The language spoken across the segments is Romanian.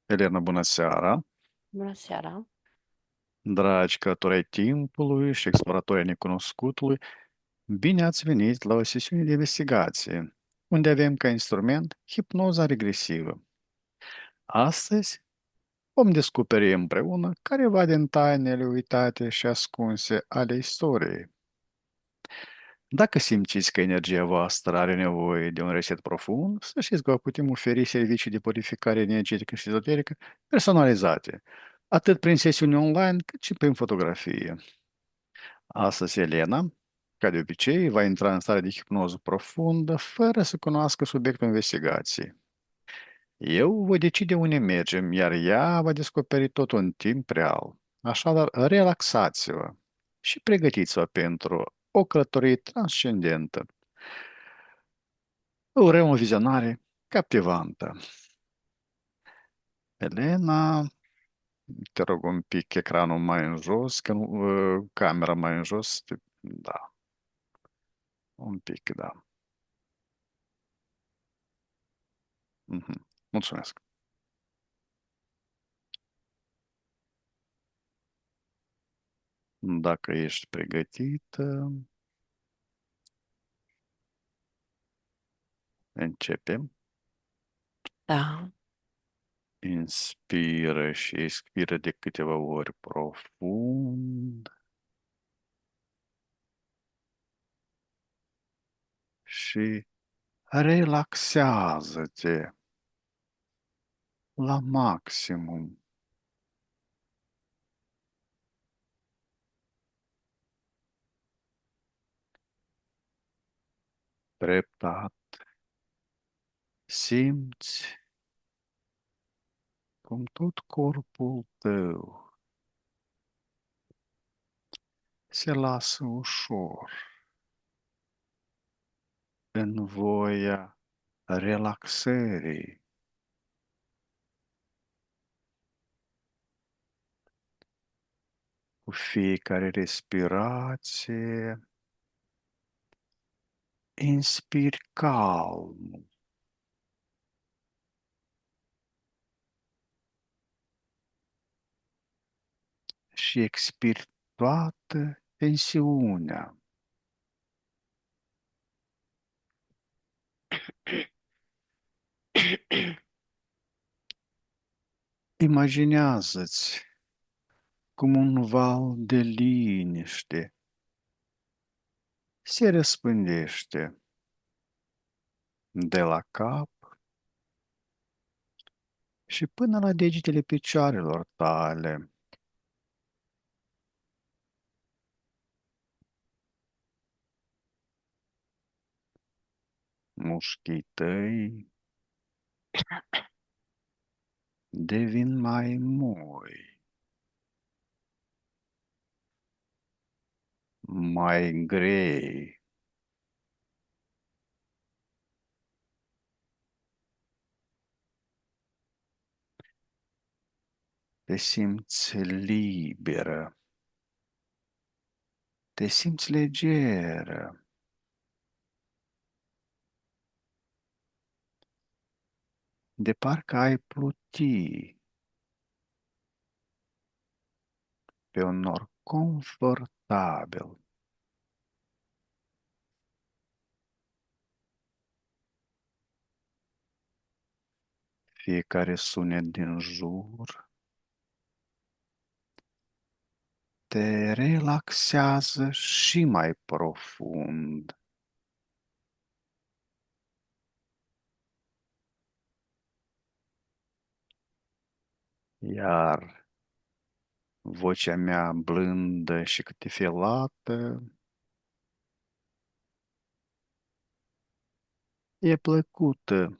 Elena, bună seara! Bună seara! Dragi călători ai timpului și exploratori ai necunoscutului, bine ați venit la o sesiune de investigație, unde avem ca instrument hipnoza regresivă. Astăzi vom descoperi împreună careva din tainele uitate și ascunse ale istoriei. Dacă simțiți că energia voastră are nevoie de un reset profund, să știți că vă putem oferi servicii de purificare energetică și ezoterică personalizate, atât prin sesiuni online, cât și prin fotografie. Astăzi, Elena, ca de obicei, va intra în stare de hipnoză profundă, fără să cunoască subiectul investigației. Eu voi decide unde mergem, iar ea va descoperi totul în timp real. Așadar, relaxați-vă și pregătiți-vă pentru o călătorie transcendentă. Vă urăm o vizionare captivantă. Elena, te rog un pic ecranul mai în jos, că nu, camera mai în jos. Da, un pic, da. Mhm. Mulțumesc. Dacă ești pregătită, începem. Da, Inspiră și expiră de câteva ori profund și relaxează-te la maximum. Treptat simți cum tot corpul tău se lasă ușor în voia relaxării. Cu fiecare respirație, inspiri calm și expiri toată tensiunea. Imaginează-ți cum un val de liniște se răspândește de la cap și până la degetele picioarelor tale. Mușchii tăi devin mai moi, mai grei. Te simți liberă, te simți legeră, de parcă ai pluti pe un nor confortabil. Fiecare sunet din jur te relaxează și mai profund. Iar vocea mea blândă și câtefelată e plăcută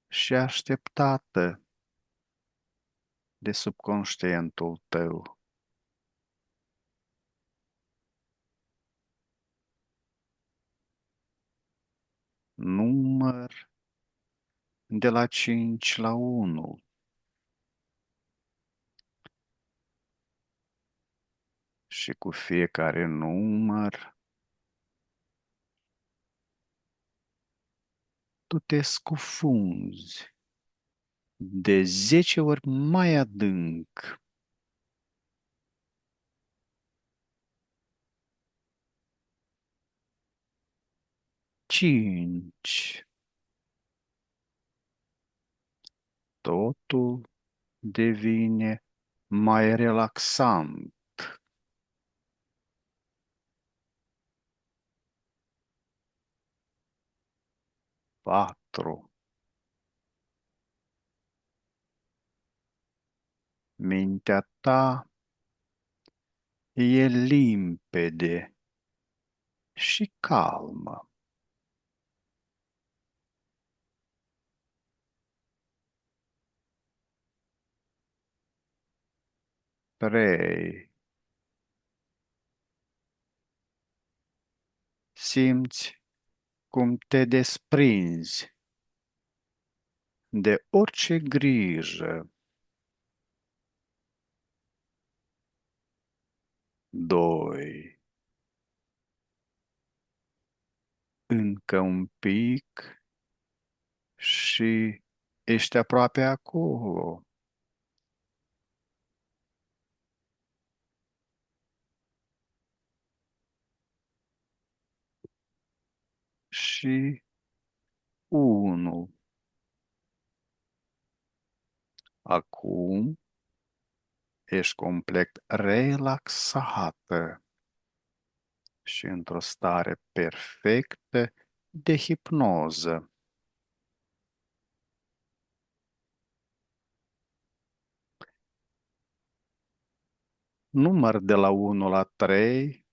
și așteptată de subconștientul tău. Număr de la 5 la 1 și cu fiecare număr tu te scufunzi de 10 ori mai adânc. Cinci. Totul devine mai relaxant. 4. Mintea ta e limpede și calmă. 3. Simți cum te desprinzi de orice grijă. 2. Încă un pic și ești aproape acolo. Și 1. Acum ești complet relaxată și într-o stare perfectă de hipnoză. Număr de la 1 la 3,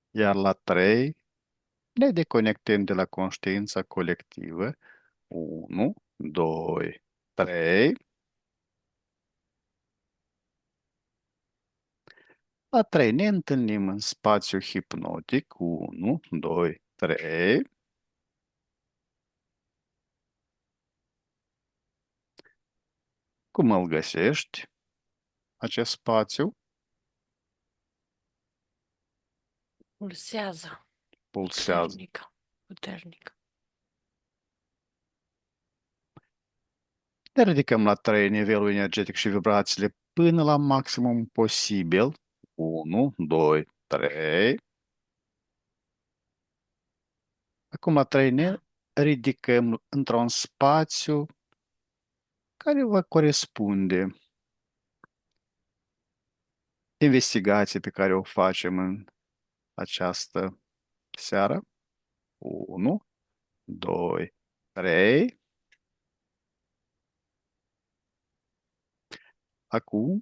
iar la 3 ne deconectăm de la conștiința colectivă. 1, 2, 3. La 3 ne întâlnim în spațiu hipnotic. 1, 2, 3. Cum îl găsești, acest spațiu? Pulsează. Pulsează. Puternică. Puternică. Ne ridicăm la 3 nivelul energetic și vibrațiile până la maximum posibil. 1, 2, 3. Acum la 3 ne Da. ridicăm într-un spațiu care va corespunde investigației pe care o facem în această seară. 1, 2, 3. Acum,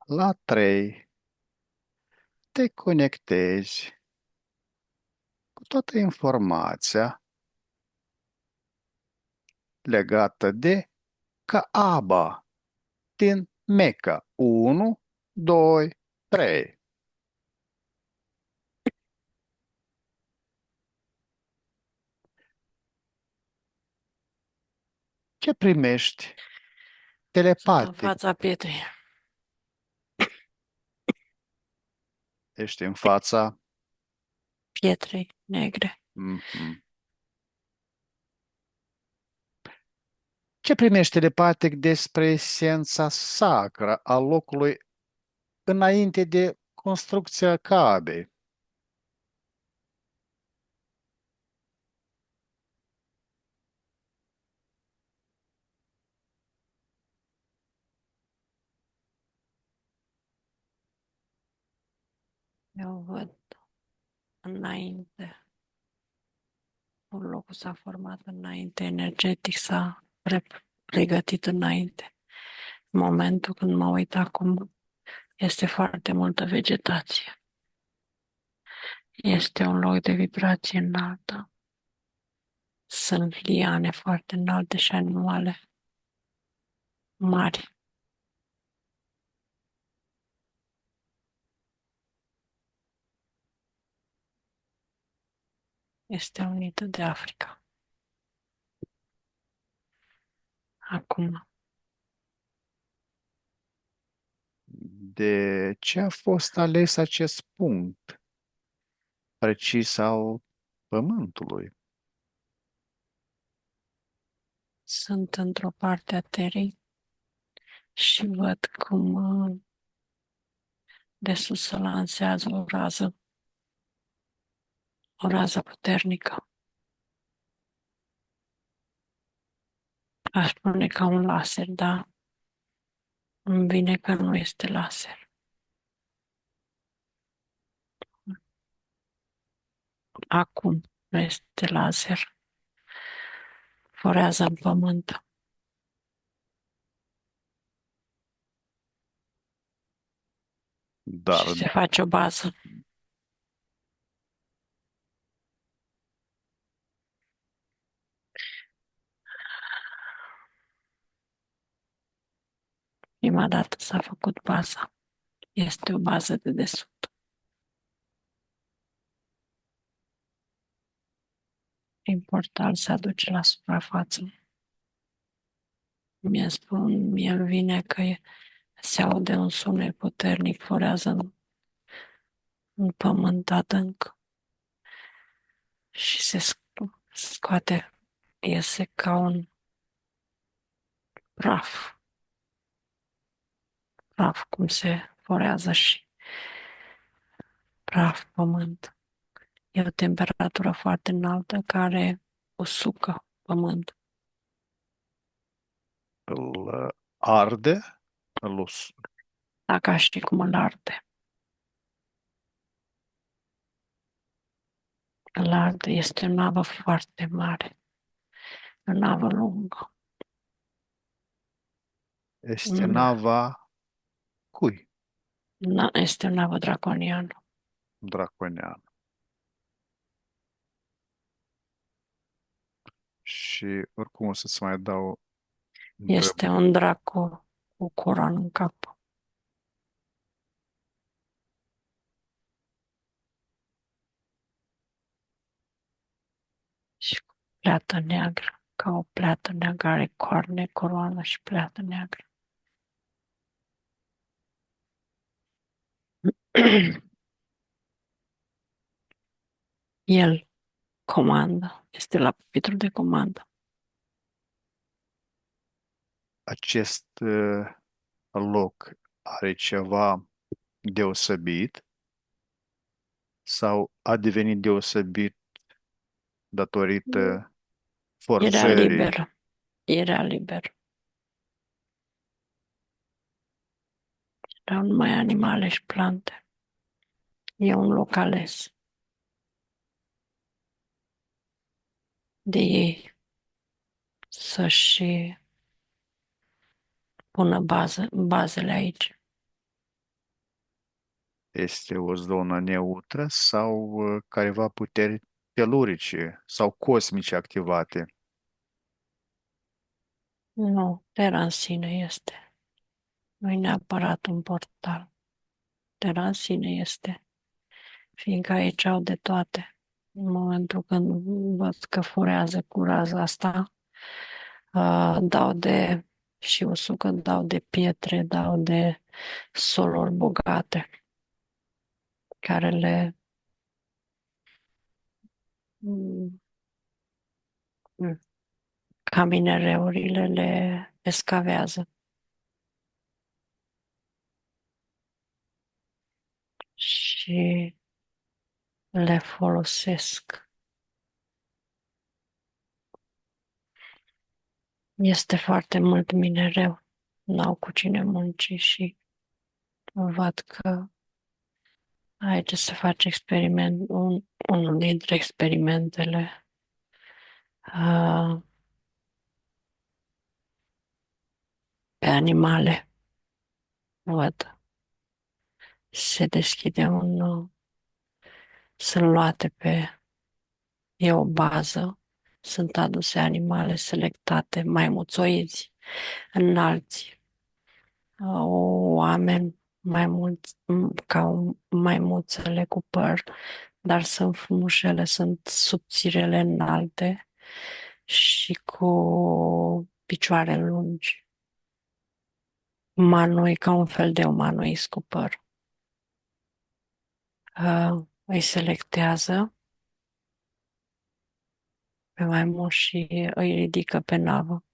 la 3, te conectezi cu toată informația legată de Kaaba din Mecca. 1, 2, 3. Ce primești Sunt în telepatic? fața pietrei. Ești în fața. Pietrei negre. Mhm. Ce primești telepatic despre esența sacră a locului înainte de construcția Kaabei? Eu văd înainte. Locul s-a format înainte, energetic s-a pregătit înainte. În momentul când mă uit acum, este foarte multă vegetație. Este un loc de vibrație înaltă. Sunt liane foarte înalte și animale mari. Este unită de Africa. Acum, De ce a fost ales acest punct precis al Pământului? Sunt într-o parte a Terei și văd cum de sus se lansează o rază puternică. Aș spune ca un laser, dar îmi vine că nu este laser. Acum nu este laser. Forează în pământ Dar și se face o bază. Prima dată s-a făcut baza. Este o bază de desubt. Prin portal se aduce la suprafață. Mie îmi vine că se aude un sunet puternic, forează în pământ adânc și se scoate, iese ca un praf, praf cum se forează și praf pământ. E o temperatură foarte înaltă care usucă pământ. îl arde, Dacă știi cum îl arde. Îl arde, este o navă foarte mare, o navă lungă. este nava cui? Este o navă draconiană. Draconian. Și oricum o să-ți mai dau Este întrebări. un drac cu coroană în cap și cu pleată neagră, ca o pleată neagră, are coarne, coroană și pleată neagră. El comandă, este la pupitrul de comandă. Acest loc are ceva deosebit sau a devenit deosebit datorită Era forjării? liber, era liber. Erau numai animale și plante. E un loc ales de ei să-și pună bazele aici. Este o zonă neutră sau careva puteri telurice sau cosmice activate? Nu, Terra în sine este. Nu e neapărat un portal. Terra în sine este, fiindcă aici au de toate. În momentul când văd că furează cu raza asta, dau de și usucă, dau de pietre, dau de soluri bogate, care mm, ca minereurile le escavează și le folosesc. Este foarte mult minereu, n-au cu cine munci și văd că aici se face unul dintre experimentele pe animale. Văd, se deschide sunt luate e o bază, sunt aduse animale selectate, maimuțoizi înalți, oameni mai mulți, maimuțele cu păr, dar sunt frumușele, sunt subțirele înalte și cu picioare lungi. Manui, ca un fel de umanoid cu păr. Îi selectează pe maimuni și îi ridică pe navă.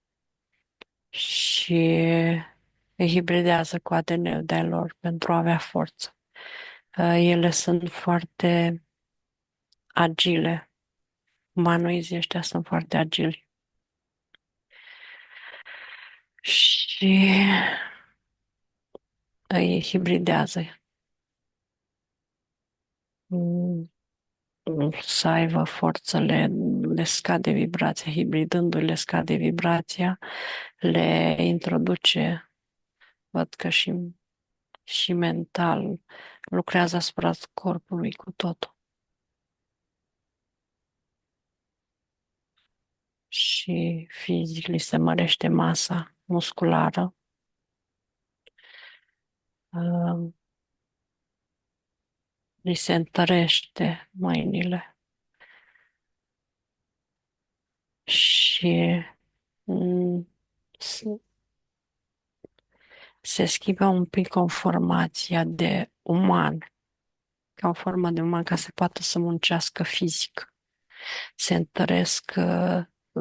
și îi hibridează cu ADN-ul de lor pentru a avea forță. Ele sunt foarte agile. Humanoizii ăștia sunt foarte agili. Și îi hibridează. Mm, Să aibă forță, le scade vibrația, hibridându-i le scade vibrația, le introduce, văd că și mental lucrează asupra corpului cu totul. Și fizic li se mărește masa musculară, uh, li se întărește mâinile și mm, s- se schimbă un pic conformația de uman, ca o formă de uman ca să poată să muncească fizic. Se întăresc,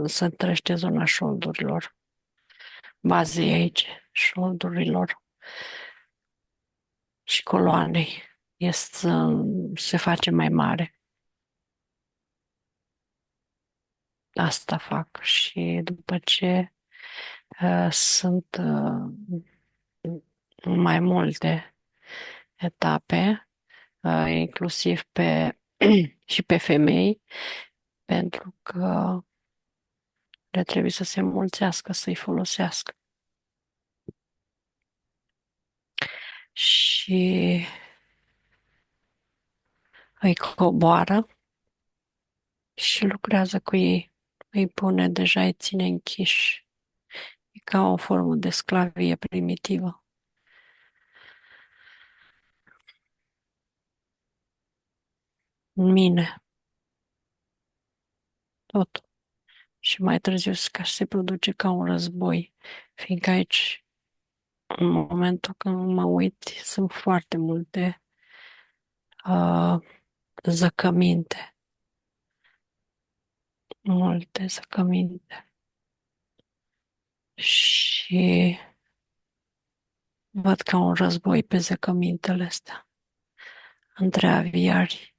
se întărește zona șoldurilor, bazei aici, șoldurilor și coloanei. Este, se face mai mare. Asta fac și după ce sunt mai multe etape, inclusiv pe și pe femei, pentru că le trebuie să se înmulțească, să-i folosească. Și îi coboară și lucrează cu ei. Îi pune deja, îi ține închiși. E ca o formă de sclavie primitivă. În mine, tot. Și mai târziu ca se produce ca un război, fiindcă aici, în momentul când mă uit, sunt foarte multe uh, zăcăminte, multe zăcăminte. Și văd ca un război pe zăcămintele astea, între aviari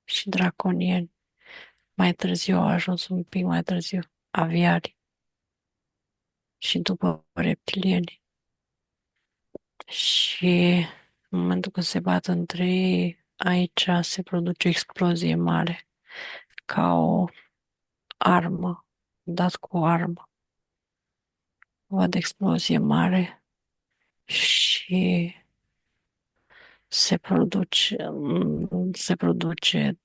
și draconieni. Mai târziu au ajuns un pic mai târziu aviari și după reptilieni. Și în momentul când se bat între ei, aici se produce o explozie mare, ca o armă, dat cu o armă. Văd explozie mare și se produce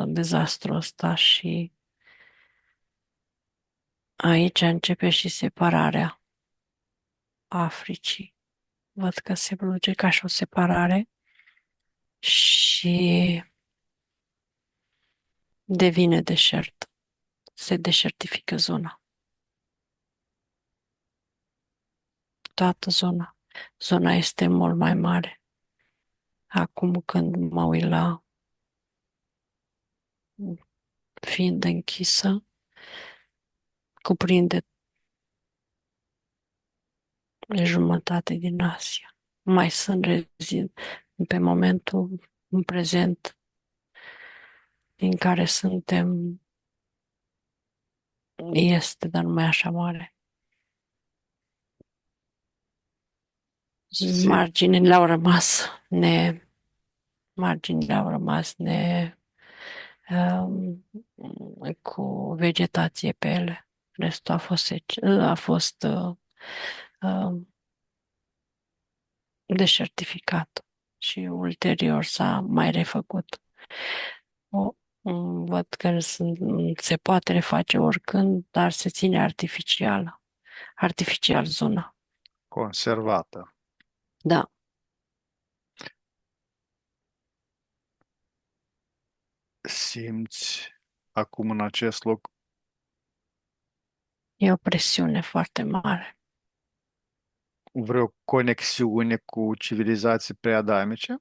dezastrul ăsta și aici începe și separarea Africii. Văd că se produce ca și o separare și devine deșert. Se deșertifică zona. Toată zona. Zona este mult mai mare. Acum când mă uit la fiind închisă, cuprinde jumătate din Asia. Mai sunt pe momentul, în prezent, din care suntem, este, dar nu mai așa mare. Si, Marginile au rămas marginile au rămas um, cu vegetație pe ele. Restul a fost deșertificat și ulterior s-a mai refăcut. O, văd că se poate reface oricând, dar se ține artificial zona. conservată. Da, Simți acum în acest loc e o presiune foarte mare. vreo conexiune cu civilizații preadamice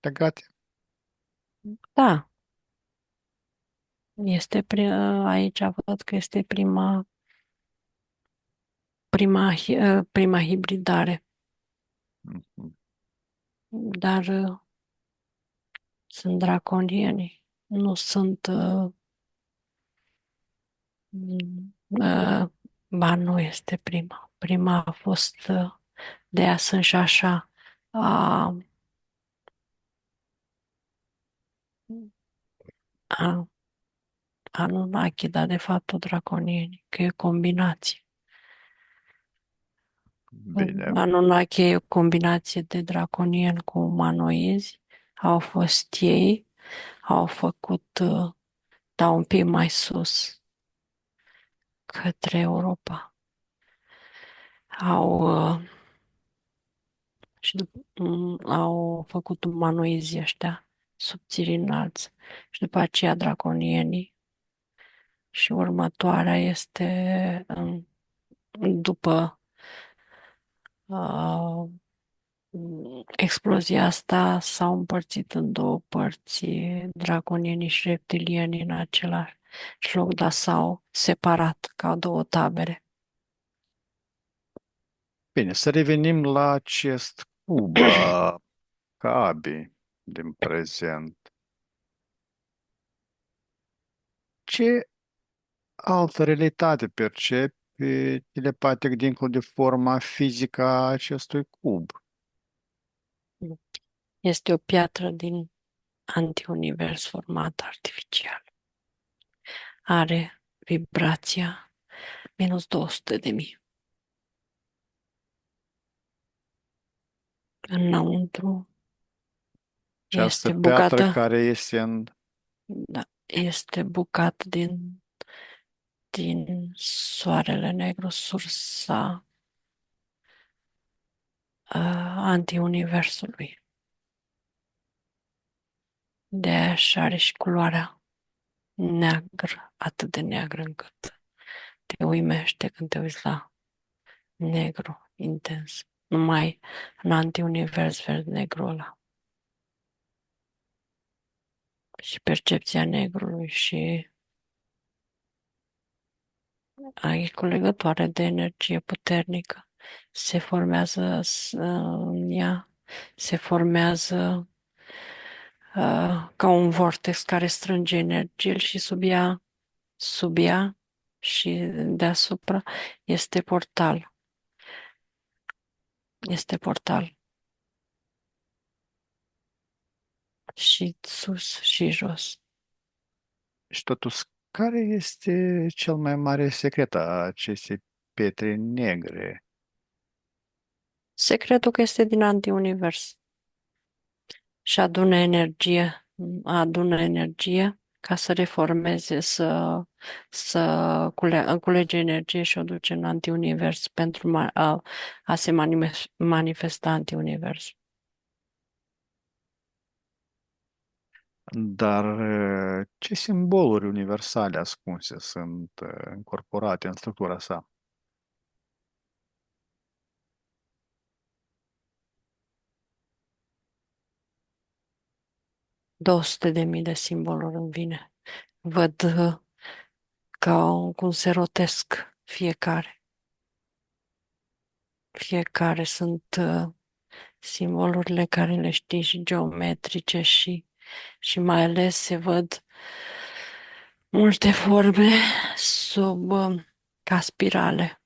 legate? Da, aici văd că este prima hibridare, Mhm. dar sunt draconieni. Nu sunt... ba, nu este prima. Prima a fost de ea sunt și așa. A, a, Anunnaki, dar de fapt tot draconieni, că e combinație. Bine. Anunnaki e o combinație de draconieni cu umanoizi. Au fost ei, au făcut, dar un pic mai sus, către Europa. Au, au făcut umanoizii ăștia, subțiri înalți. Și după aceea draconienii. Și următoarea este după uh, explozia asta s-au împărțit în două părți, draconienii și reptilienii în același loc, dar s-au separat ca două tabere. Bine, să revenim la acest cub, Cabi din prezent. Ce altă realitate percepi telepatic dincolo de forma fizică a acestui cub? Este o piatră din antiunivers formată artificial. Are vibrația minus 200.000. Înăuntru Această este piatră bucată, care este în da, este bucat din soarele negru, sursa antiuniversului. De așa are și culoarea neagră, atât de neagră încât te uimește când te uiți la negru intens. Numai în antiunivers vezi negru ăla. Și percepția negrului și ai culegătoare de energie puternică. Se formează în ea, se formează ca un vortex care strânge energie și sub ea și deasupra este portal. Este portal. Și sus și jos. și totuși, care este cel mai mare secret a acestei pietre negre? Secretul că este din antiunivers și adună energie ca să reformeze, culege energie și o duce în antiunivers pentru a se manifesta antiunivers. Dar ce simboluri universale ascunse sunt incorporate în structura sa? 200.000 de simboluri îmi vine. Văd cum se rotesc fiecare. Fiecare sunt simbolurile care le știi și geometrice și mai ales se văd multe forme ca spirale,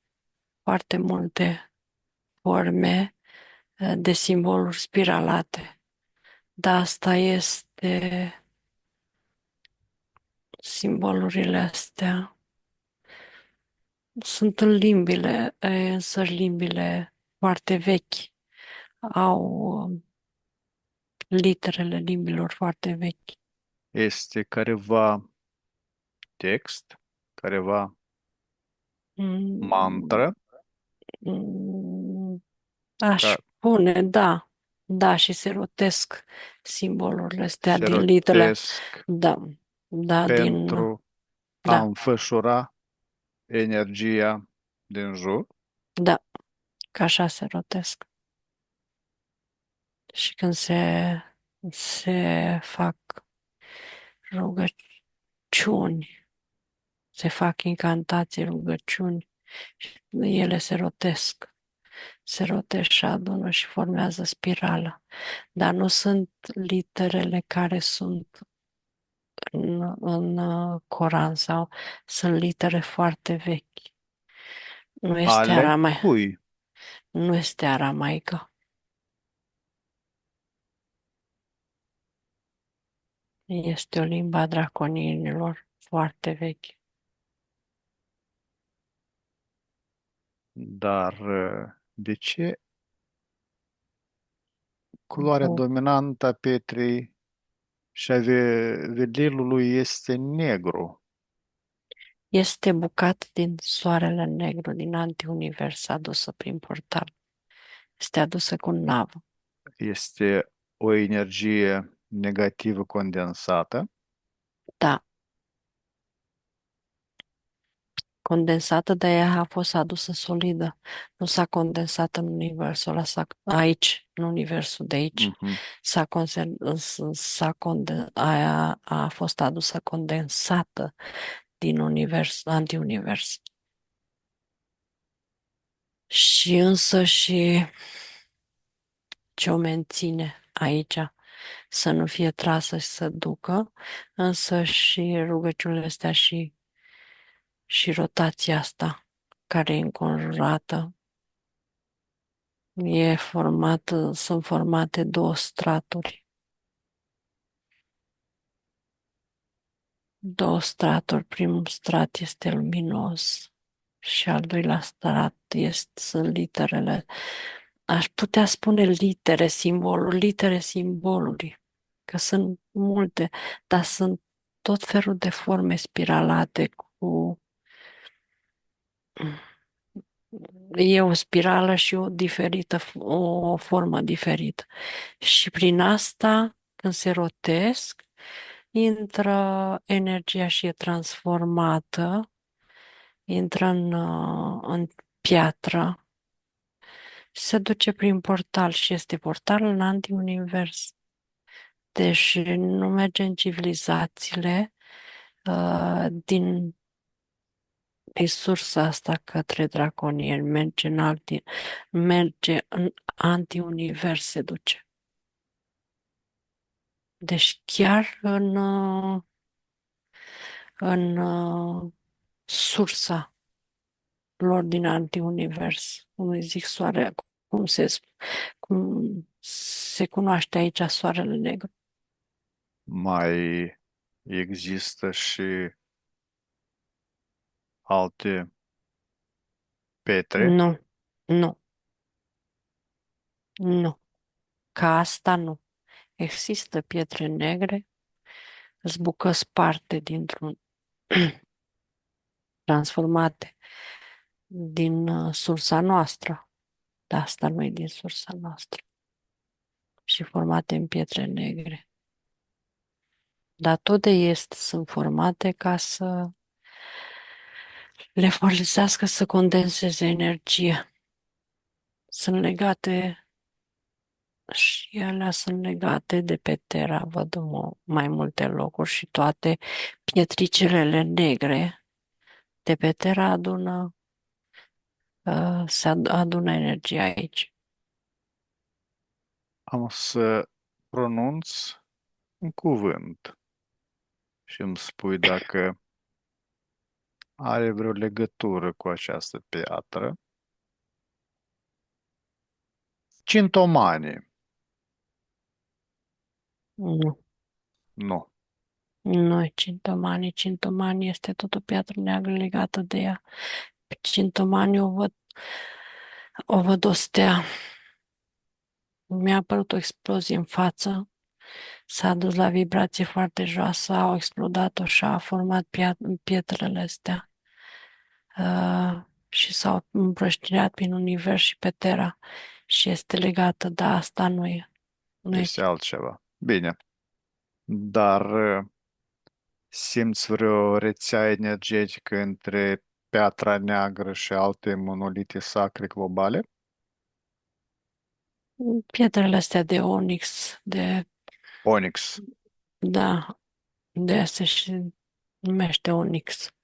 foarte multe forme de simboluri spiralate. Dar asta este simbolurile astea. Sunt în limbile, însă limbile foarte vechi. Au literele limbilor foarte vechi. Este careva text, careva Mm, mantră, mm, Aș ca spune, da, da, și se rotesc simbolurile astea se din literele, rotesc da, da, pentru a da, înfășura energia din jur. da, că așa se rotesc. Și când se fac rugăciuni, se fac incantații, rugăciuni, Ele se rotesc și adună și formează spirală. Dar nu sunt literele care sunt în Coran sau sunt litere foarte vechi. Nu este Ale aramai, cui? nu este aramaică. Este o limba a draconienilor foarte veche. Dar de ce culoarea dominantă a Petrei și a velilului este negru? Este bucat din soarele negru, din antiunivers, adusă prin portal. Este adusă cu navă. Este o energie negativă condensată. Da, condensată, de ea a fost adusă solidă. Nu s-a condensat în universul ăla, aici, în universul de aici. Mhm. Aia a fost adusă condensată din univers, antiunivers. Și însă și ce o menține aici, să nu fie trasă și să ducă, însă și rugăciunile astea și rotația asta care e înconjurată. Sunt formate două straturi. Două straturi. Primul strat este luminos și al doilea strat sunt literele. Aș putea spune litere simboluri, că sunt multe, dar sunt tot felul de forme spiralate cu e o spirală și o diferită, o formă diferită. Și prin asta, când se rotesc, intră energia și e transformată, intră în piatră, se duce prin portal și este portal în antiunivers. Deci nu merge în civilizațiile din sursa asta către draconieri, merge în antiunivers, se duce. Deci chiar în sursa lor din antiunivers, cum îi zic soare, cum se cunoaște aici soarele negru. Mai există și alte petre. Nu, nu, nu. Ca asta nu. Există pietre negre, bucăți parte dintr-un transformate din sursa noastră, dar asta nu e din sursa noastră, și formate în pietre negre. Dar tot de est sunt formate ca să le folosească să condenseze energie. Sunt legate și ele sunt legate de pe Terra, văd în mai multe locuri și toate pietricelele negre de pe Terra adună energie aici. Am să pronunț un cuvânt și îmi spui dacă are vreo legătură cu această piatră. Cintomani. Nu. Nu. Nu e Cintomani. Cintomani este tot o piatră neagră legată de ea. Pe Cintomani o văd o stea. Mi-a apărut o explozie în față. S-a dus la vibrație foarte joasă, au explodat-o și a format pietrele astea. Și s-au împrăștiat prin univers și pe Terra. Și este legată, dar asta nu e. Nu e. Este altceva. Bine. Dar simți vreo rețea energetică între Piatra Neagră și alte monolite sacre globale? Pietrele astea de onix, Onyx. da, de asta și numește onix.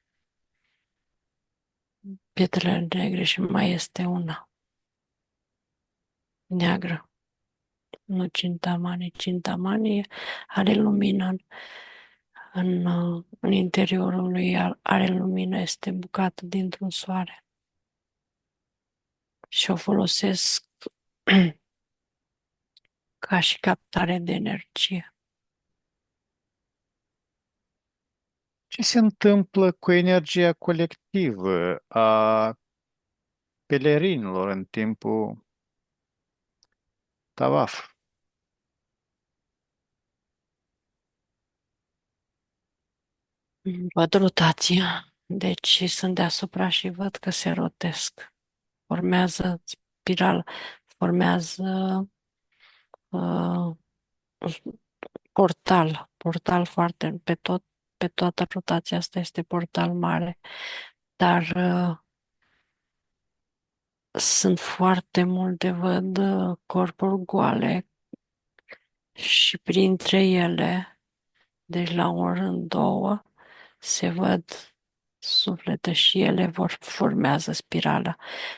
pietrele negre și mai este una neagră. Nu Cintamani. Cintamani are lumină în interiorul lui, are lumină, este bucată dintr-un soare. Și o folosesc ca și captare de energie. Ce se întâmplă cu energia colectivă a pelerinilor în timpul tawaf? Văd rotația, deci sunt deasupra și văd că se rotesc. Formează spiral, formează uh, portal foarte, pe toată rotația asta este portal mare, dar sunt foarte multe, văd corpuri goale și printre ele, deci la un rând două, se văd suflete și ele formează spirala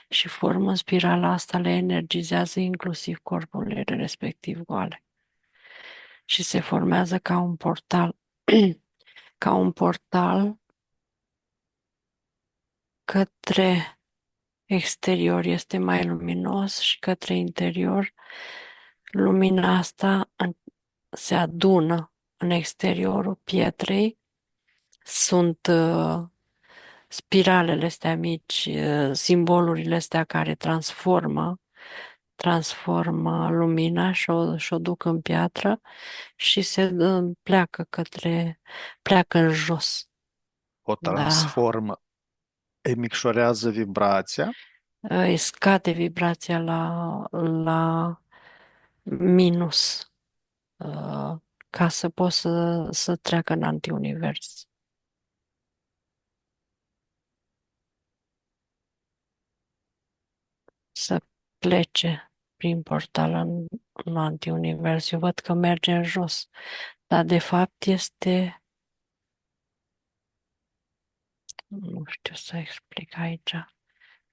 și formă spirala asta, le energizează inclusiv corpurile respectiv goale și se formează ca un portal, ca un portal către exterior este mai luminos și către interior lumina asta se adună în exteriorul pietrei. Sunt spiralele astea mici, simbolurile astea care transformă lumina și o duc în piatră și pleacă în jos. O Da. transformă, micșorează vibrația. Îi scade vibrația la minus uh, ca să poată să treacă în antiunivers. Să plece prin portal în antiunivers. Eu văd că merge în jos, dar de fapt nu știu să explic aici,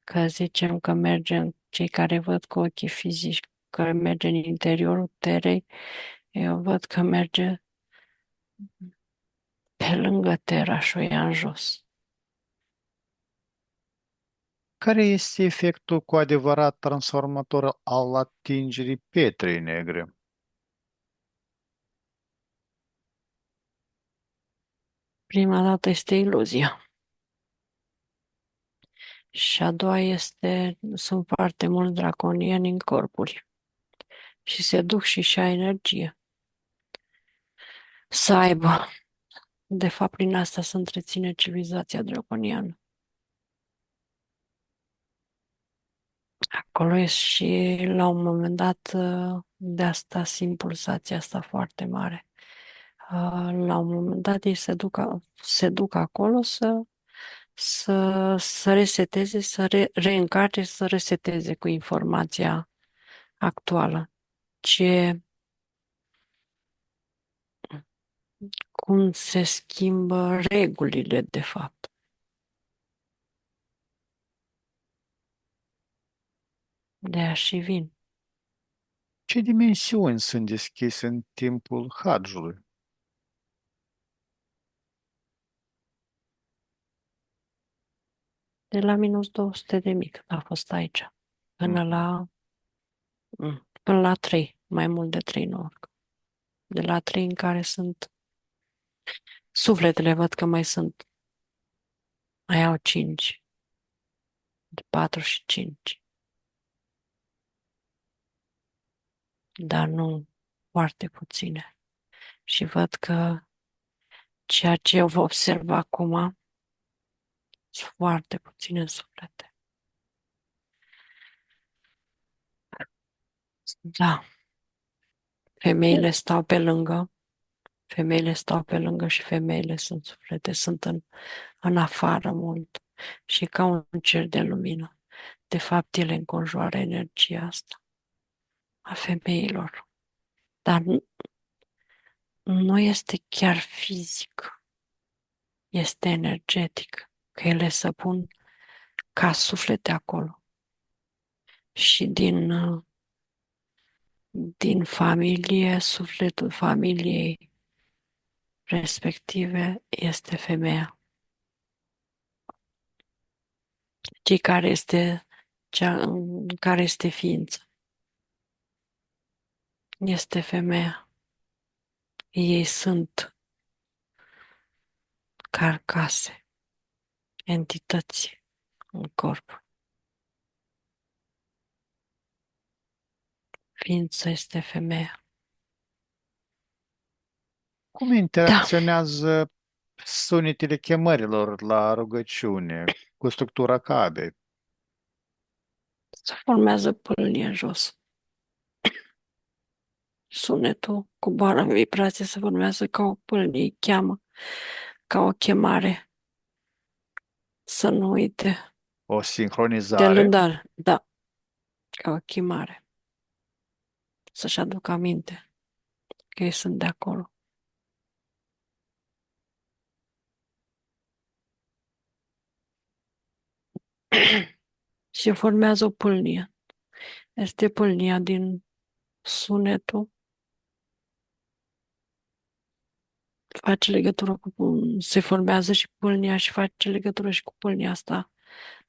că zicem că merge cei care văd cu ochii fizici, că merge în interiorul terei, eu văd că merge pe lângă Terra și o ia în jos. Care este efectul cu adevărat transformator al atingerii pietrei negre? Prima dată este iluzia. Și a doua sunt foarte mulți draconieni în corpuri și se duc și a energie. Să aibă. De fapt, prin asta se întreține civilizația draconiană. Acolo e și la un moment dat de asta simt pulsația asta foarte mare. La un moment dat ei se duc acolo să reseteze, reîncarce, să reseteze cu informația actuală. Cum se schimbă regulile, de fapt. De a și vin. Ce dimensiuni sunt deschise în timpul Hajjului? De la minus 200 de mii când a fost aici. Până Mhm. la, până la 3, mai mult de 3 nu urc. De la 3 în care sunt sufletele, văd că mai au 5, de 4 și 5, dar nu foarte puține. Și văd că ceea ce eu vă observ acum sunt foarte puține suflete. Da, femeile stau pe lângă. Femeile stau pe lângă și femeile sunt suflete, sunt în afară mult și ca un cer de lumină. De fapt, ele înconjoară energia asta a femeilor. Dar nu este chiar fizic, este energetic, că ele se pun ca suflete acolo. Și din familie, sufletul familiei respective este femeia. Cei care este cea care este ființă. Este femeia. Ei sunt carcase, entități în corp. Ființa este femeia. Cum Da, interacționează sunetele chemărilor la rugăciune cu structura cadei? se formează pâlnie jos. Sunetul coboară în vibrație, se formează ca o pâlnie, îi cheamă, ca o chemare. Să nu uite. O De sincronizare? lândar, da, ca o chemare. Să-și aducă aminte că ei sunt de acolo. Și formează o pâlnie. Este pâlnia din sunetul, face legătură se formează și pâlnia și face legătură și cu pâlnia asta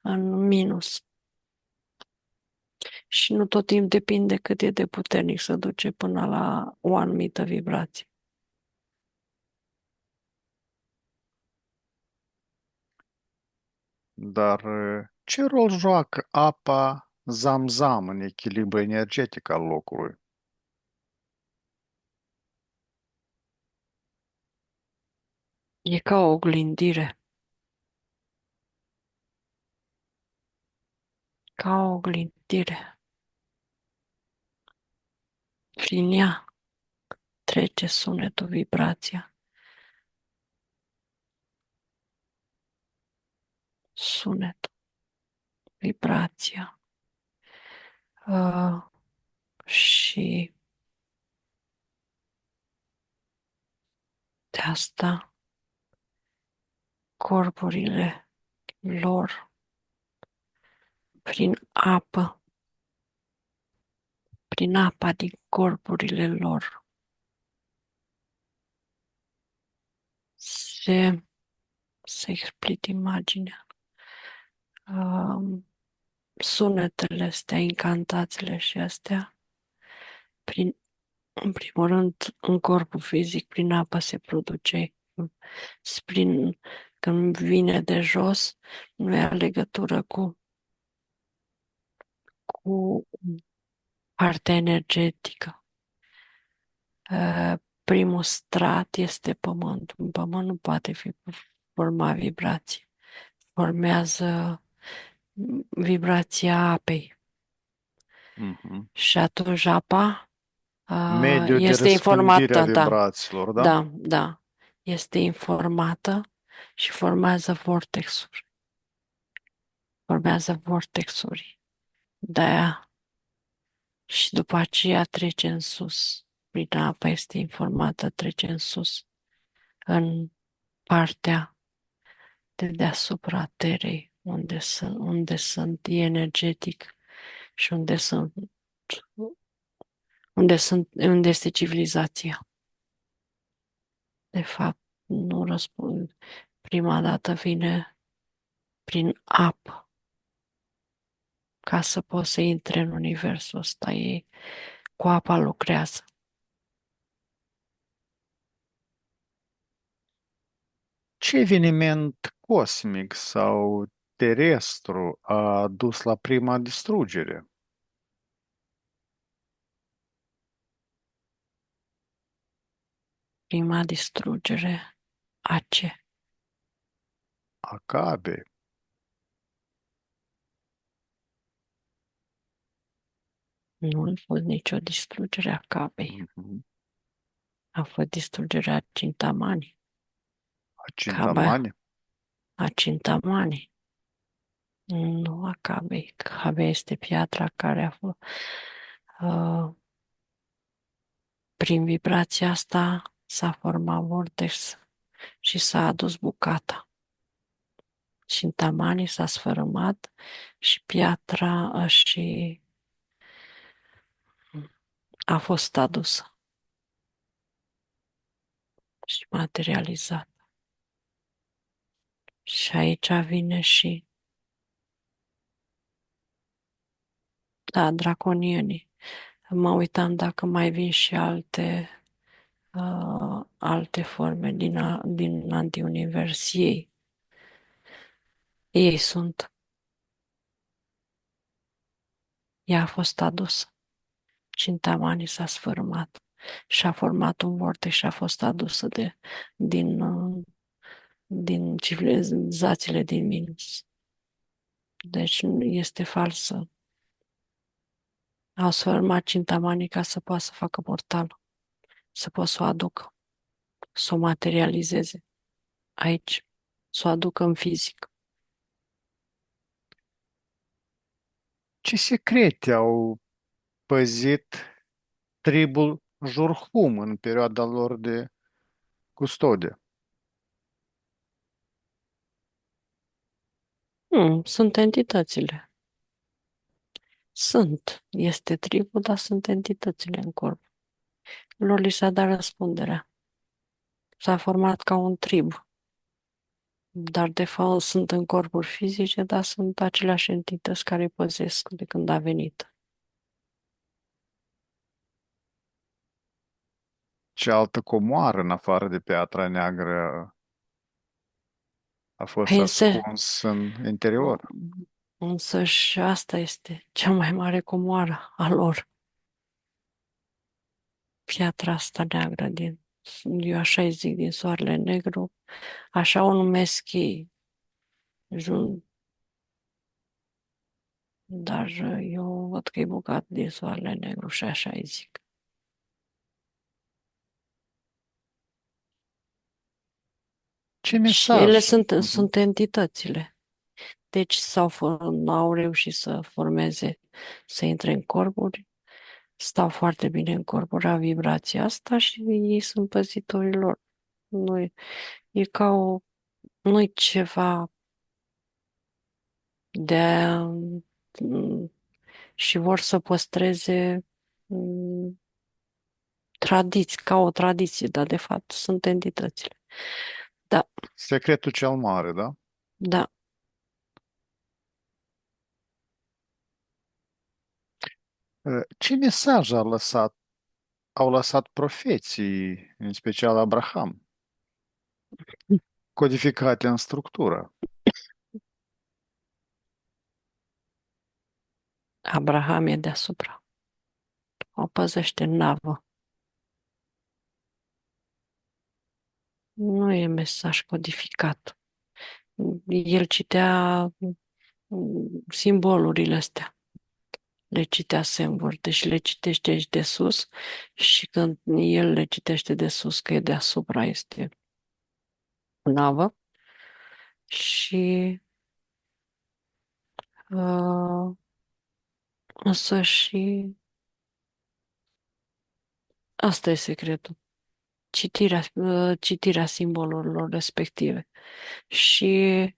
în minus. Și nu tot timp depinde cât e de puternic să duce până la o anumită vibrație. Dar ce rol joacă apa Zamzam în echilibru energetic al locului? E ca o oglindire, ca o oglindire. Prin ea trece sunetul, vibrația. Sunetul, vibrația. Uh, și de asta corpurile lor prin apă, prin apa din corpurile lor se, se explic imaginea. Sunetele astea, incantațiile și astea, în primul rând, în corpul fizic, prin apă se produce. Când vine de jos, nu are legătură cu partea energetică. Primul strat este pământul. Un pământ nu poate forma vibrație. Formează vibrația apei. Mhm. Și atunci apa Mediul de este răspândire a informată, da, vibrațiilor, da? da, da. Este informată și formează vortexuri. Formează vortexuri. De-aia și după aceea trece în sus. Prin apă este informată, trece în sus, în partea de deasupra terei, unde sunt energetic și unde este civilizația. De fapt, nu răspund. Prima dată vine prin apă, ca să poți să intre în universul ăsta. Ei cu apa lucrează. Ce eveniment cosmic sau terestru a dus la prima distrugere Prima distrugere a ce? a Cabei? Nu a fost nicio distrugere a Cabei. Mhm. A fost distrugerea Cintamani. A Caba, Cintamani? a Cintamani. Nu a Cabei. Cabei este piatra care a fost. Uh, Prin vibrația asta s-a format vortex și s-a adus bucata. Cintamani s-a sfărâmat și piatra și a fost adusă și materializată. Și aici vine și, da, draconienii. Mă uitam dacă mai vin și alte forme din antiunivers. Ei sunt. Ea a fost adusă. Cintamani s-a sfârmat și a format un vortex și a fost adusă din, din civilizațiile din minus. Deci este falsă. Au sfârmat Cintamani ca să poată să facă portalul, să poată să o aducă, să o materializeze aici, să o aducă în fizic. Ce secrete au păzit tribul Jurhum în perioada lor de custodie? Sunt entitățile. Sunt. Este tribul, dar sunt entitățile în corp. Lor li s-a dat răspunderea. S-a format ca un trib, dar de fapt sunt în corpuri fizice, dar sunt aceleași entități care îi păzesc de când a venit. Ce altă comoară în afară de Piatra Neagră a fost Păi însă, ascuns în interior? însă și asta este cea mai mare comoară a lor. Piatra asta neagră eu așa îi zic, din soarele negru, așa o numesc ei, jun, dar eu văd că e bucat din soarele negru și așa îi zic. Ce Și ele mesaj? sunt entitățile. Deci au reușit să formeze, să intre în corpuri, stau foarte bine în corpuri, au vibrația asta și ei sunt păzitorii lor. Nu e, e ca o, nu e ceva de mm, și vor să păstreze tradiții, ca o tradiție, dar de fapt sunt entitățile. Da, Secretul cel mare, da? da. Ce mesaj au lăsat profeții, în special Abraham, codificate în structură? Abraham e deasupra. O păzește navă. Nu e mesaj codificat. El citea simbolurile astea. Le citea Semvor, deci le citește aici de sus și când el le citește de sus, că e deasupra, este navă și uh, însă și asta e secretul. Citirea simbolurilor respective. Și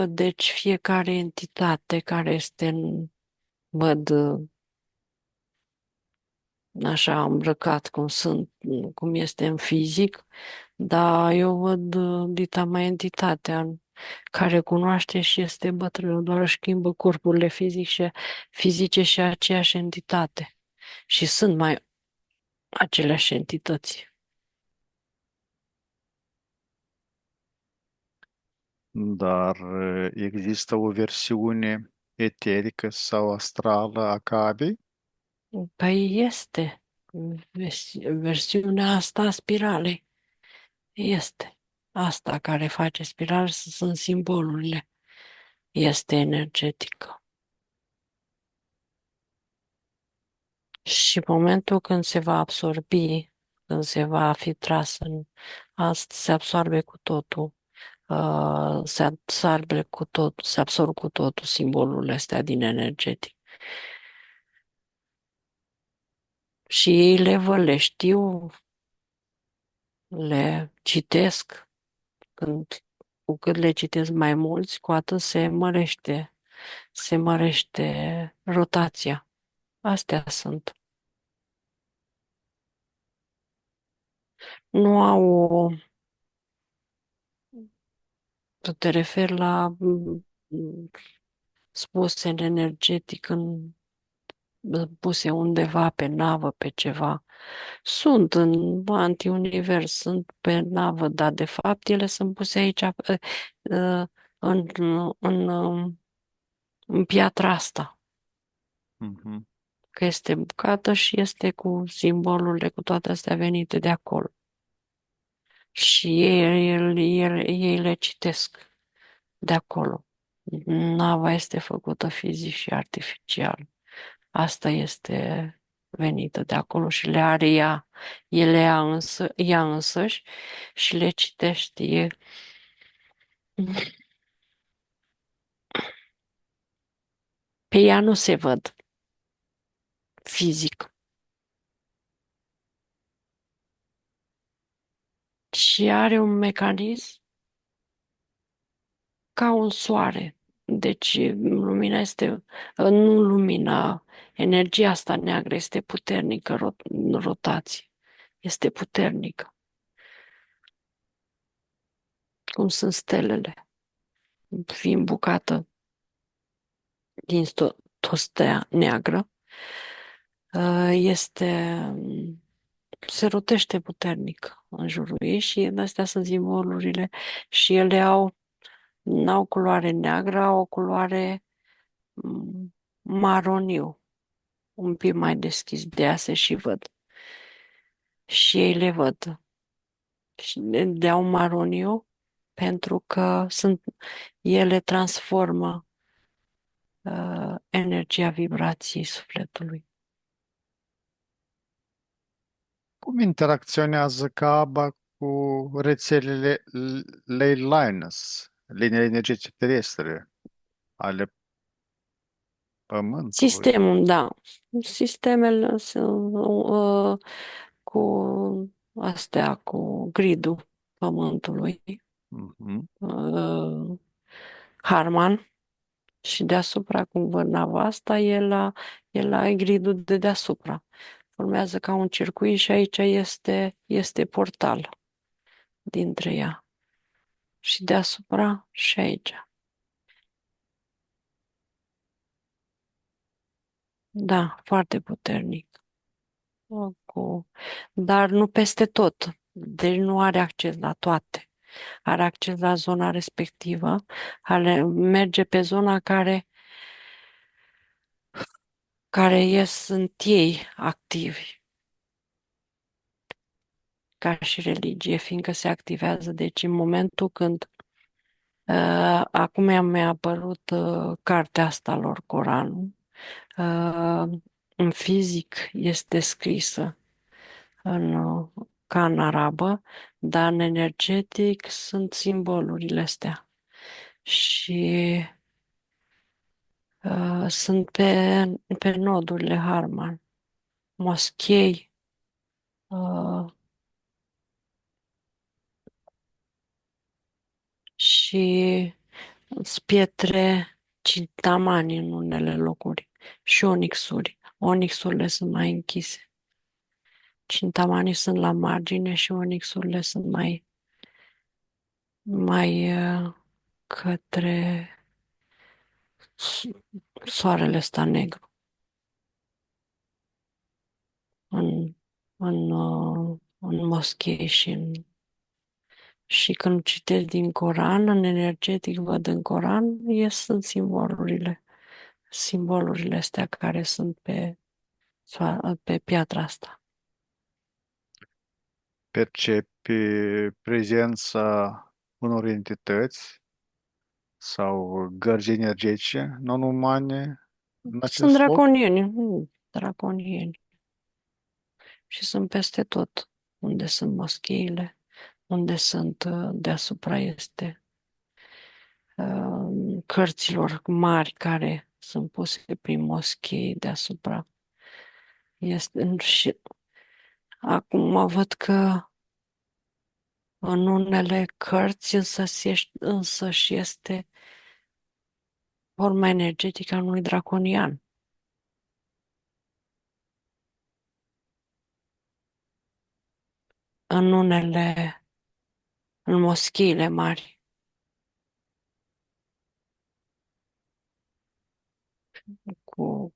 deci fiecare entitate care este văd așa îmbrăcat cum este în fizic, dar eu văd dita mai entitatea care cunoaște și este bătrână, doar își schimbă corpurile fizice și aceeași entitate. Și sunt mai aceleași entități. Dar există o versiune eterică sau astrală a Cabei? Păi este versiunea asta a spiralei. Este. Asta care face spiral sunt simbolurile. Este energetică. Și în momentul când se va absorbi, când se va fi tras asta, se absorbe cu totul, se absorb cu totul simbolurile astea din energetic. Și ei le văd, le știu, le citesc, cu cât le citesc mai mulți, cu atât se mărește rotația. Astea sunt. Nu au o... Tu te referi la spuse în energetic, puse undeva pe navă, pe ceva. Sunt în antiunivers, sunt pe navă, dar de fapt ele sunt puse aici uh, în, în, în piatra asta, Mhm. că este bucată și este cu simbolurile, cu toate astea venite de acolo. Și ei le citesc de acolo. Nava este făcută fizic și artificial. Asta este venită de acolo și le are ea. El le ea însăși și le citește. Pe ea nu se văd fizic. Și are un mecanism ca un soare. Deci lumina este, nu lumina, energia asta neagră este puternică, rotație. Este puternică, cum sunt stelele. Fiind bucată din tostea neagră, este, se rotește puternic în jurul ei și astea sunt simbolurile și ele n-au culoare neagră, au o culoare maroniu, un pic mai deschis, de aia se și văd. Și ei le văd. Și de-au maroniu pentru că ele transformă energia vibrației sufletului. Cum interacționează Kaaba cu rețelele Ley Linus, liniile energetice terestre ale Pământului? Sistemul, da. Sistemele sunt cu astea, cu gridul Pământului, Mhm. uh, Harman, și deasupra, cum văd nava asta, e la gridul de deasupra. Formează ca un circuit și aici este portal dintre ea. Și deasupra și aici. Da, foarte puternic. Cu... Dar nu peste tot. Deci nu are acces la toate. Are acces la zona respectivă, merge pe zona care sunt ei activi, ca și religie, fiindcă se activează. Deci în momentul când acum mi-a apărut cartea asta lor, Coranul, în fizic este scrisă ca în arabă, dar în energetic sunt simbolurile astea. Și sunt pe nodurile Harman, moschei, uh, și pietre cintamani în unele locuri și onixuri. Onixurile sunt mai închise. Cintamanii sunt la margine și onixurile sunt mai către soarele ăsta negru. În, în moschei și când citesc din Coran, în energetic văd în Coran, sunt simbolurile astea care sunt pe piatra asta. Percepi prezența unor entități sau gărzi energetice non-umane în Sunt acest loc? draconieni, draconieni și sunt peste tot, unde sunt moscheile, unde sunt deasupra este cărților mari care sunt puse prin moschei deasupra. Și acum văd că În unele cărți însă și este forma energetică a unui draconian. În unele, în moscheile mari, cu,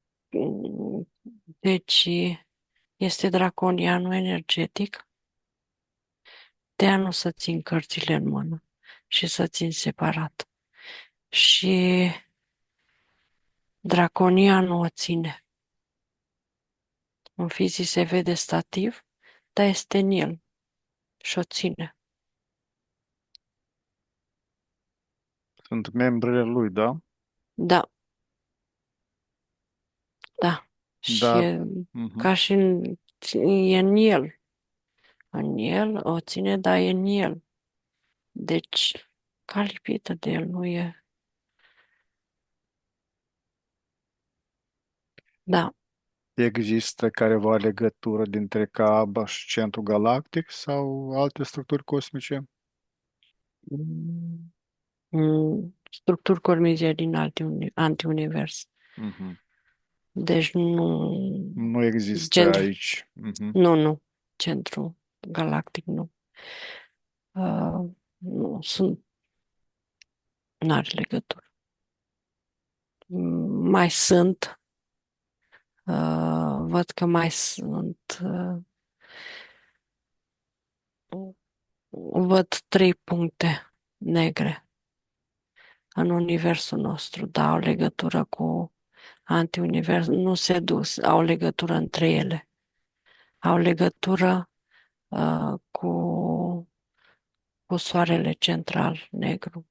deci este draconianul energetic, de a nu să țin cărțile în mână și să țin separat. Și draconianul o ține. În fizii se vede stativ, dar este în el și o ține. Sunt membrele lui, da? Da, da. Și Dar, e mhm. ca și e în el. În el o ține, dar e în el. Deci, ca lipită de el, nu e. Da. Există careva legătură dintre Kaaba și centrul galactic sau alte structuri cosmice? Mm, Structuri cormizie din antiunivers. Mhm. Deci nu. Nu există Centru. aici. Mhm. Nu. Centru galactic, nu. Nu, n-are legătură. Mai sunt, văd că mai sunt, văd 3 puncte negre în universul nostru, dar au legătură cu antiunivers, nu se dus, au legătură între ele, au legătură cu soarele central negru,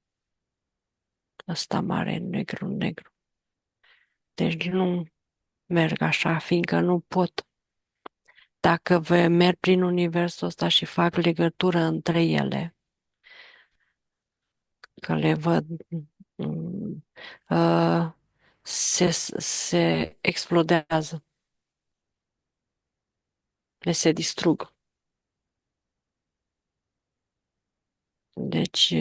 ăsta mare, negru. Deci nu merg așa, fiindcă nu pot. Dacă merg prin universul ăsta și fac legătură între ele, că le văd, mm, uh, se explodează, se distrug. Deci,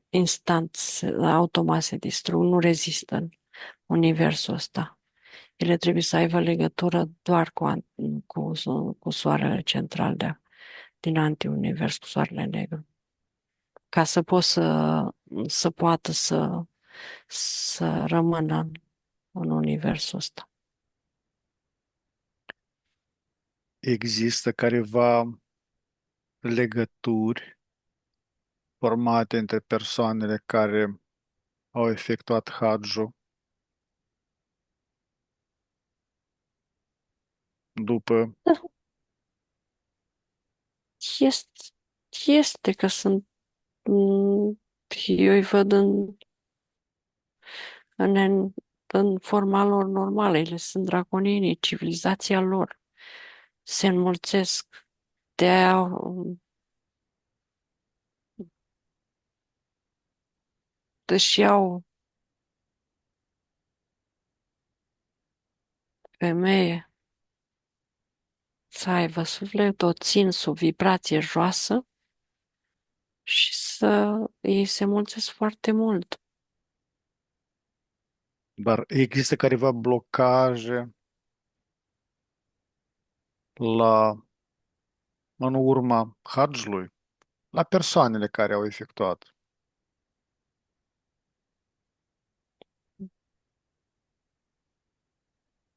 instant, automat se distrug, nu rezistă în universul ăsta. Ele trebuie să aibă legătură doar cu soarele central din antiunivers, cu soarele negru, ca să să poată să rămână în universul ăsta. Există careva legături formate între persoanele care au efectuat Hajj după. Da, este, este că sunt, eu îi văd în, în forma lor normală, ele sunt draconienii, civilizația lor, se înmulțesc, de-aia își iau femeie să aibă suflet, o țin sub vibrație joasă și să ei se mulțesc foarte mult. Dar există careva blocaje în urma Hajjului la persoanele care au efectuat.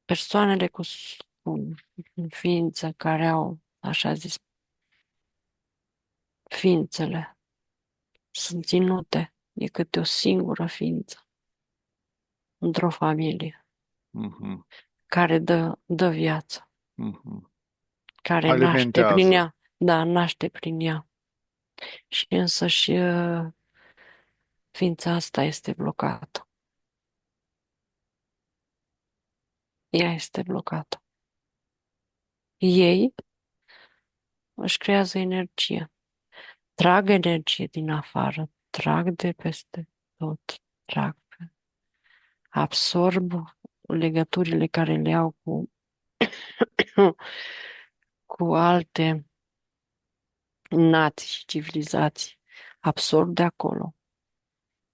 Persoanele cu ființă care au, așa zis, ființele sunt ținute de câte o singură ființă într-o familie Mhm, care dă viață, mhm. care naște prin Alimentează. ea, da, naște prin ea. Și însă și ființa asta este blocată. Ea este blocată. Ei își creează energie, trag energie din afară, trag de peste tot, trag, absorb legăturile care le au cu alte nații și civilizații absorb de acolo,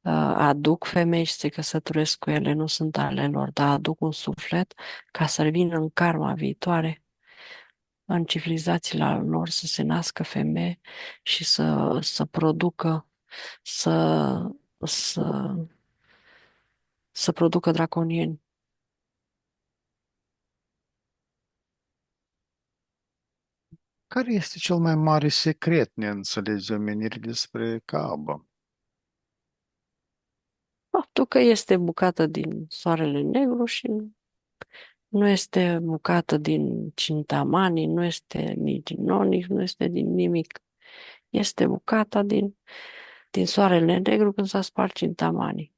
aduc femei și se căsătoresc cu ele, nu sunt ale lor, dar aduc un suflet ca să revină în karma viitoare, în civilizațiile lor să se nască femei și să producă, să, să, să producă draconieni. Care este cel mai mare secret neînțeles omenirii despre Kaaba? Faptul că este bucată din soarele negru și nu este bucată din Cintamani, nu este nici din Onyx, nu este din nimic. Este bucata din soarele negru când s-a spart Cintamani,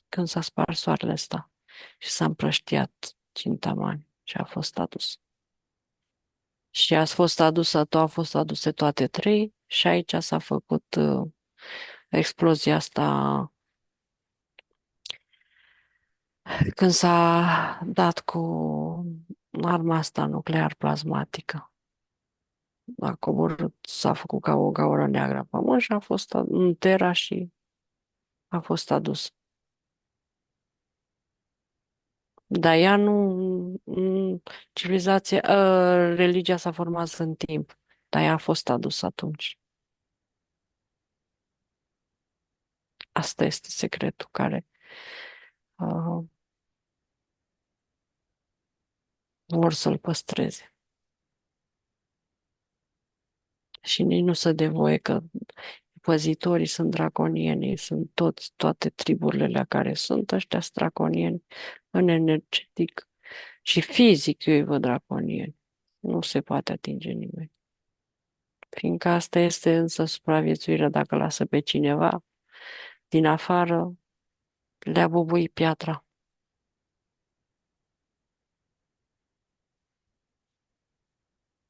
când s-a spart soarele ăsta și s-a împrăștiat Cintamani și a fost adus. Și a fost adusă, au fost aduse toate trei și aici s-a făcut explozia asta când s-a dat cu arma asta nuclear plasmatică. A coborât, s-a făcut ca o gaură neagră pe pământ și a fost în Terra și a fost adus. Dar ea civilizația, religia s-a format în timp, dar ea a fost adusă atunci. Asta este secretul care uh, vor să-l păstreze. Și nici nu se de voie că păzitorii sunt draconieni, sunt toate triburile la care sunt, ăștia sunt draconieni în energetic și fizic eu îi văd draconieni. Nu se poate atinge nimeni. Fiindcă asta este însă supraviețuirea dacă lasă pe cineva din afară, le-a bubuit piatra.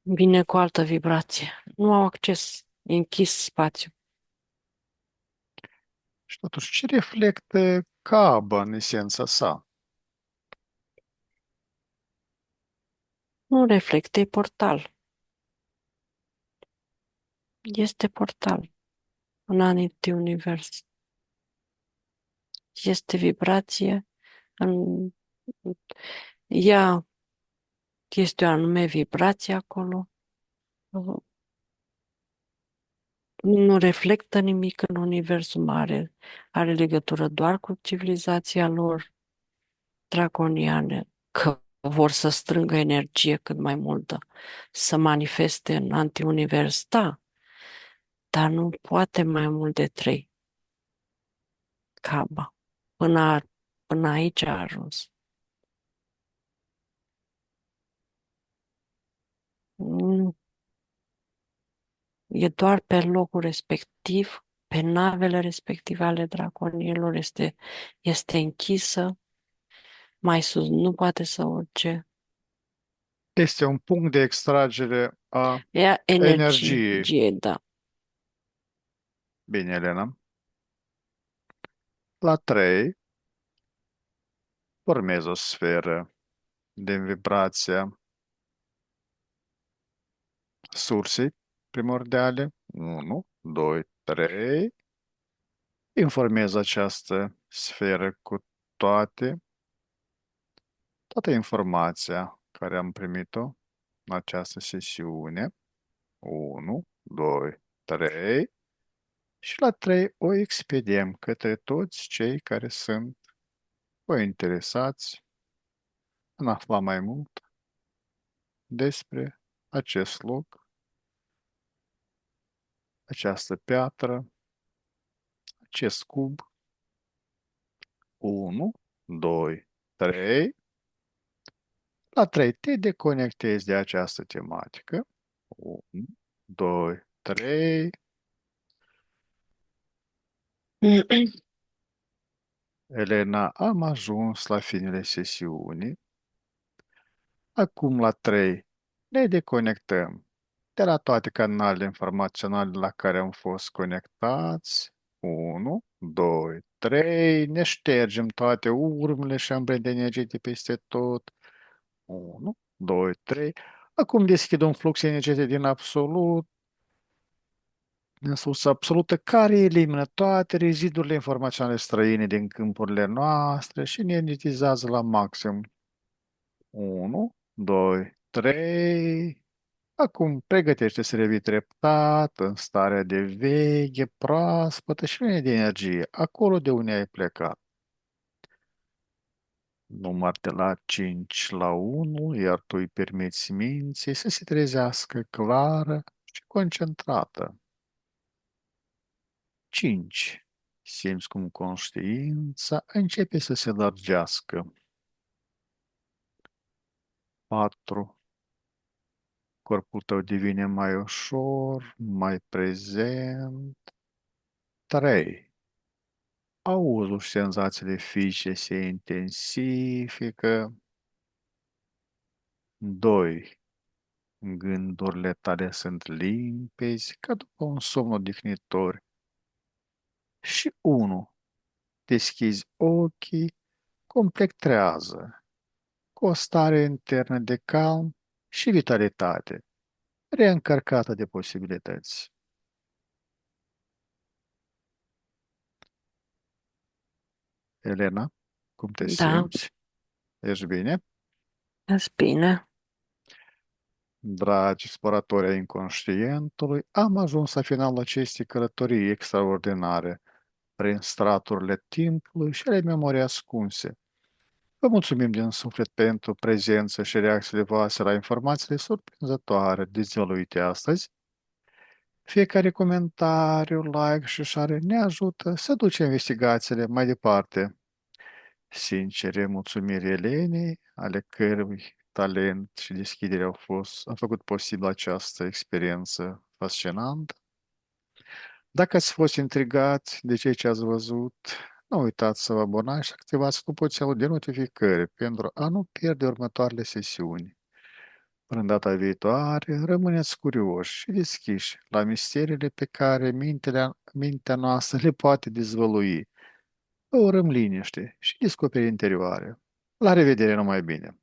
Vine cu altă vibrație. Nu au acces. E închis spațiu. Și totuși, ce reflectă Kaaba în esența sa? Nu reflectă, e portal. Este portal în anumite univers. Este vibrație. În... Ea este o anume vibrație acolo. Nu reflectă nimic în universul mare. Are legătură doar cu civilizația lor draconiane, că vor să strângă energie cât mai multă, să manifeste în antiunivers, da, dar nu poate mai mult de trei. Caba. Până aici a ajuns. Nu, e doar pe locul respectiv, pe navele respective ale draconiilor este închisă, mai sus nu poate să urce. Este un punct de extragere a Ea energiei. energie, da. Bine, Elena. La 3 formez o sferă de vibrație sursei primordiale. 1, 2, 3. Informez această sferă cu toată informația care am primit-o în această sesiune. 1, 2, 3. Și la 3 o expediem către toți cei care sunt interesați în a afla mai mult despre acest loc, această piatră, acest cub. 1, 2, 3. La 3 te deconectezi de această tematică. 1, 2, 3. Elena, am ajuns la finele sesiunii. Acum la 3 ne deconectăm de la toate canalele informaționale la care am fost conectați. 1, 2, 3. Ne ștergem toate urmele și ambrele de energie de peste tot. 1, 2, 3. Acum deschid un flux energetic din sursă absolută, care elimină toate rezidurile informaționale străine din câmpurile noastre și ne energizează la maxim. 1, 2, 3. Acum pregătește să revii treptat în starea de veche, proaspătă și plină de energie, acolo de unde ai plecat. Număr de la 5 la 1, iar tu îi permiți minții să se trezească clară și concentrată. 5. Simți cum conștiința începe să se lărgească. 4. Corpul tău devine mai ușor, mai prezent. 3. Auzul și senzațiile fizice se intensifică. 2. Gândurile tale sunt limpezi, ca după un somn odihnitor. Și 1. Deschizi ochii complet trează, cu o stare internă de calm și vitalitate, reîncărcată de posibilități. Elena, cum te Da, simți? Ești bine? îți bine. Dragi spăratori ai inconștientului, am ajuns la finalul acestei călătorii extraordinare, prin straturile timpului și ale memoriei ascunse. Vă mulțumim din suflet pentru prezență și reacțiile voastre la informațiile surprinzătoare dezvăluite astăzi. Fiecare comentariu, like și share ne ajută să ducem investigațiile mai departe. Sincere mulțumiri Elenei, ale cărui talent și deschidere au făcut posibil această experiență fascinantă. Dacă ați fost intrigați de ceea ce ați văzut, nu uitați să vă abonați și activați clopoțelul de notificări pentru a nu pierde următoarele sesiuni. Până data viitoare, rămâneți curioși și deschiși la misteriile pe care mintea noastră le poate dezvălui. Vă urăm liniște și descoperiri interioare. La revedere, numai bine!